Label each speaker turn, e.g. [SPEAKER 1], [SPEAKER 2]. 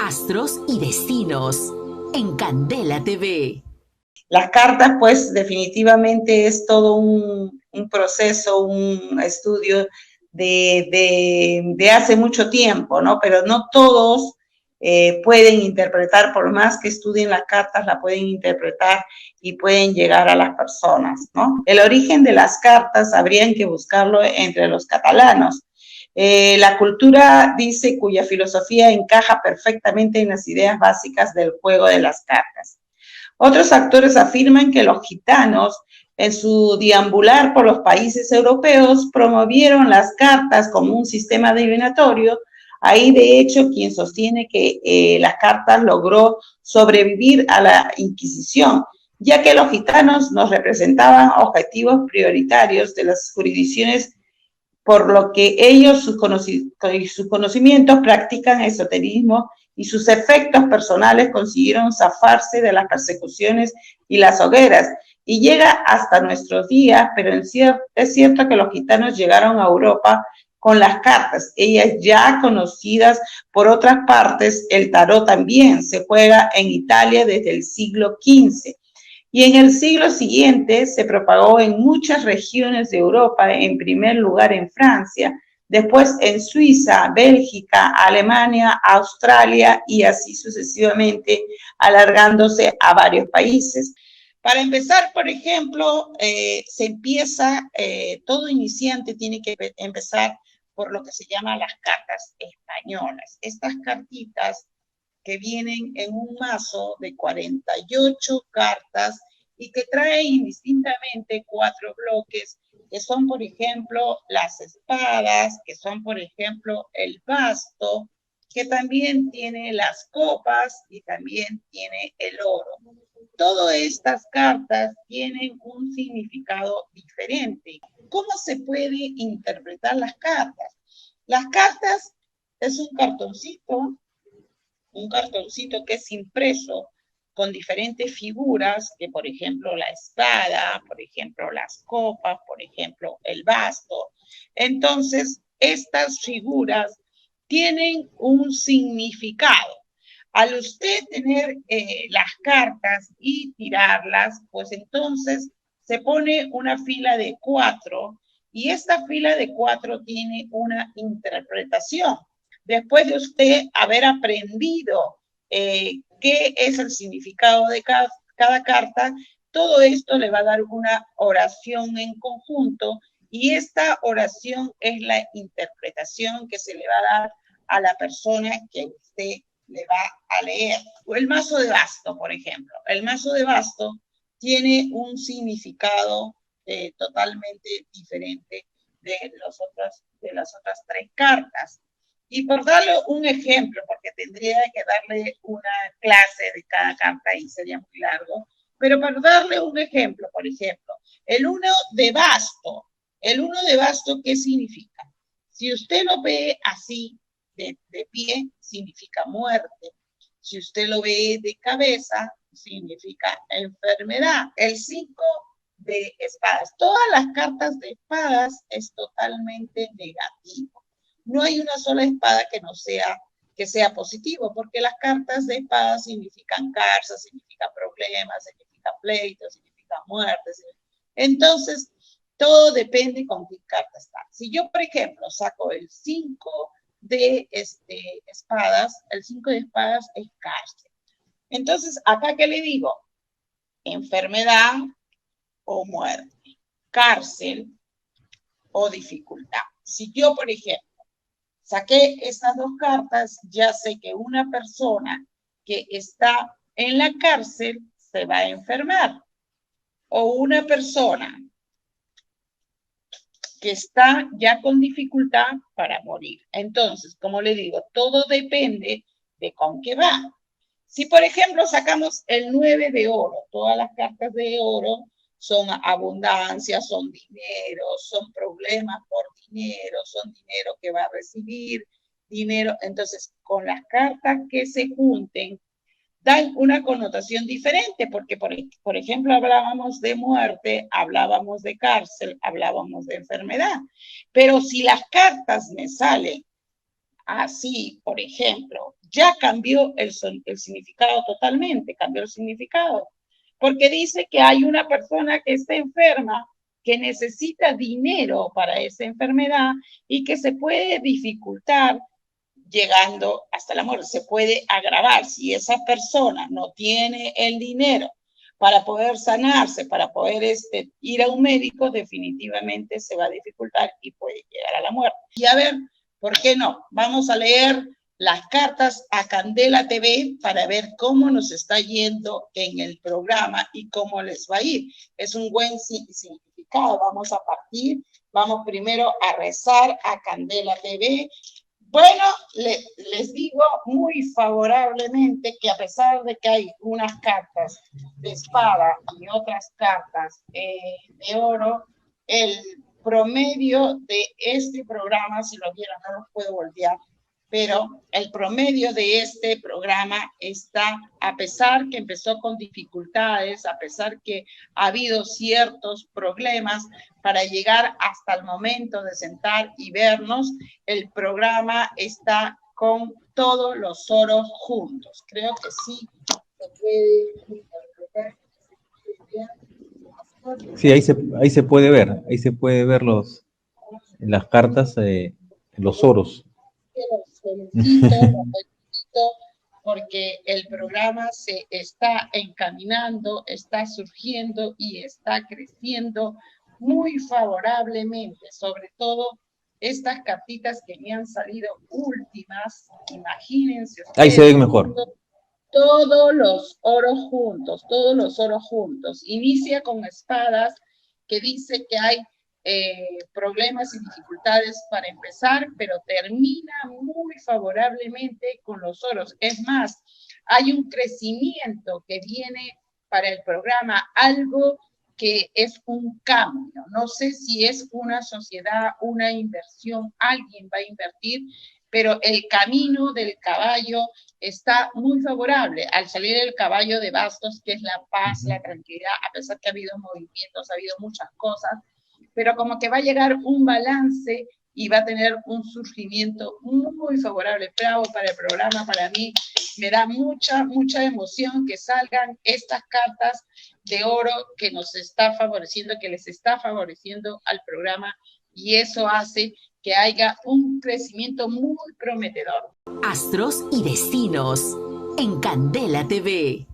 [SPEAKER 1] astros y destinos en Candela TV.
[SPEAKER 2] Las cartas, pues, definitivamente es todo un proceso, un estudio de hace mucho tiempo, ¿no? Pero no todos pueden interpretar, por más que estudien las cartas, la pueden interpretar y pueden llegar a las personas, ¿no? El origen de las cartas habrían que buscarlo entre los catalanos. La cultura dice cuya filosofía encaja perfectamente en las ideas básicas del juego de las cartas. Otros actores afirman que los gitanos, en su deambular por los países europeos, promovieron las cartas como un sistema divinatorio. Hay, de hecho, quien sostiene que las cartas logró sobrevivir a la Inquisición, ya que los gitanos nos representaban objetivos prioritarios de las jurisdicciones, por lo que ellos, sus conocimientos, practican esoterismo y sus efectos personales consiguieron zafarse de las persecuciones y las hogueras. Y llega hasta nuestros días, pero es cierto que los gitanos llegaron a Europa con las cartas, ellas ya conocidas por otras partes. El tarot también se juega en Italia desde el siglo XV. Y en el siglo siguiente se propagó en muchas regiones de Europa, en primer lugar en Francia, después en Suiza, Bélgica, Alemania, Australia y así sucesivamente, alargándose a varios países. Para empezar, por ejemplo, todo iniciante tiene que empezar por lo que se llama las cartas españolas. Estas cartitas que vienen en un mazo de 48 cartas y que traen indistintamente 4 bloques, que son, por ejemplo, las espadas, que son, por ejemplo, el basto, que también tiene las copas y también tiene el oro. Todas estas cartas tienen un significado diferente. ¿Cómo se puede interpretar las cartas? Las cartas es un cartoncito que es impreso con diferentes figuras, que por ejemplo la espada, por ejemplo las copas, por ejemplo el basto. Entonces, estas figuras tienen un significado. Al usted tener las cartas y tirarlas, pues entonces se pone una fila de 4 y esta fila de 4 tiene una interpretación. Después de usted haber aprendido qué es el significado de cada carta, todo esto le va a dar una oración en conjunto y esta oración es la interpretación que se le va a dar a la persona que usted le va a leer. O el mazo de basto, por ejemplo. El mazo de basto tiene un significado totalmente diferente de las otras 3 cartas. Y por darle un ejemplo, porque tendría que darle una clase de cada carta y sería muy largo, pero para darle un ejemplo, por ejemplo, el 1 de basto. El 1 de basto, ¿qué significa? Si usted lo ve así, de pie, significa muerte. Si usted lo ve de cabeza, significa enfermedad. El 5 de espadas. Todas las cartas de espadas es totalmente negativo. No hay una sola espada que sea positivo, porque las cartas de espadas significan cárcel, significan problemas, significan pleitos, significan muertes. Entonces, todo depende con qué carta está. Si yo, por ejemplo, saco el 5 de espadas, el 5 de espadas es cárcel. Entonces, acá, ¿qué le digo? Enfermedad o muerte, cárcel o dificultad. Si yo, por ejemplo, saqué estas 2 cartas, ya sé que una persona que está en la cárcel se va a enfermar, o una persona que está ya con dificultad para morir. Entonces, como le digo, todo depende de con qué va. Si, por ejemplo, sacamos el 9 de oro, todas las cartas de oro son abundancia, son dinero, son problemas por dinero, son dinero que va a recibir, dinero. Entonces, con las cartas que se junten, dan una connotación diferente, porque por ejemplo hablábamos de muerte, hablábamos de cárcel, hablábamos de enfermedad, pero si las cartas me salen Así, por ejemplo, ya cambió el significado totalmente, cambió el significado, porque dice que hay una persona que está enferma, que necesita dinero para esa enfermedad y que se puede dificultar llegando hasta la muerte. Se puede agravar si esa persona no tiene el dinero para poder sanarse, para poder ir a un médico, definitivamente se va a dificultar y puede llegar a la muerte. Y a ver, ¿por qué no? Vamos a leer las cartas a Candela TV para ver cómo nos está yendo en el programa y cómo les va a ir. Es un buen significado. Vamos a partir, vamos primero a rezar a Candela TV. Bueno, les digo muy favorablemente que a pesar de que hay unas cartas de espada y otras cartas de oro, el promedio de este programa, si lo vieran, no lo puedo voltear, pero el promedio de este programa está, a pesar que empezó con dificultades, a pesar que ha habido ciertos problemas para llegar hasta el momento de sentar y vernos, el programa está con todos los oros juntos. Creo que sí se puede interpretar.
[SPEAKER 3] Sí, ahí se puede ver las cartas, los oros.
[SPEAKER 2] Los felicito porque el programa se está encaminando, está surgiendo y está creciendo muy favorablemente, sobre todo estas cartitas que me han salido últimas, imagínense ustedes.
[SPEAKER 3] Ahí se ven mejor.
[SPEAKER 2] Todos los oros juntos, todos los oros juntos. Inicia con espadas, que dice que hay problemas y dificultades para empezar, pero termina muy favorablemente con los oros. Es más, hay un crecimiento que viene para el programa, algo que es un cambio. No sé si es una sociedad, una inversión, alguien va a invertir, pero el camino del caballo está muy favorable. Al salir el caballo de bastos, que es la paz, la tranquilidad, a pesar que ha habido movimientos, ha habido muchas cosas, pero como que va a llegar un balance y va a tener un surgimiento muy favorable. Bravo para el programa, para mí me da mucha emoción que salgan estas cartas de oro que nos está favoreciendo, que les está favoreciendo al programa, y eso hace que haya un crecimiento muy prometedor.
[SPEAKER 1] Astros y destinos en Candela TV.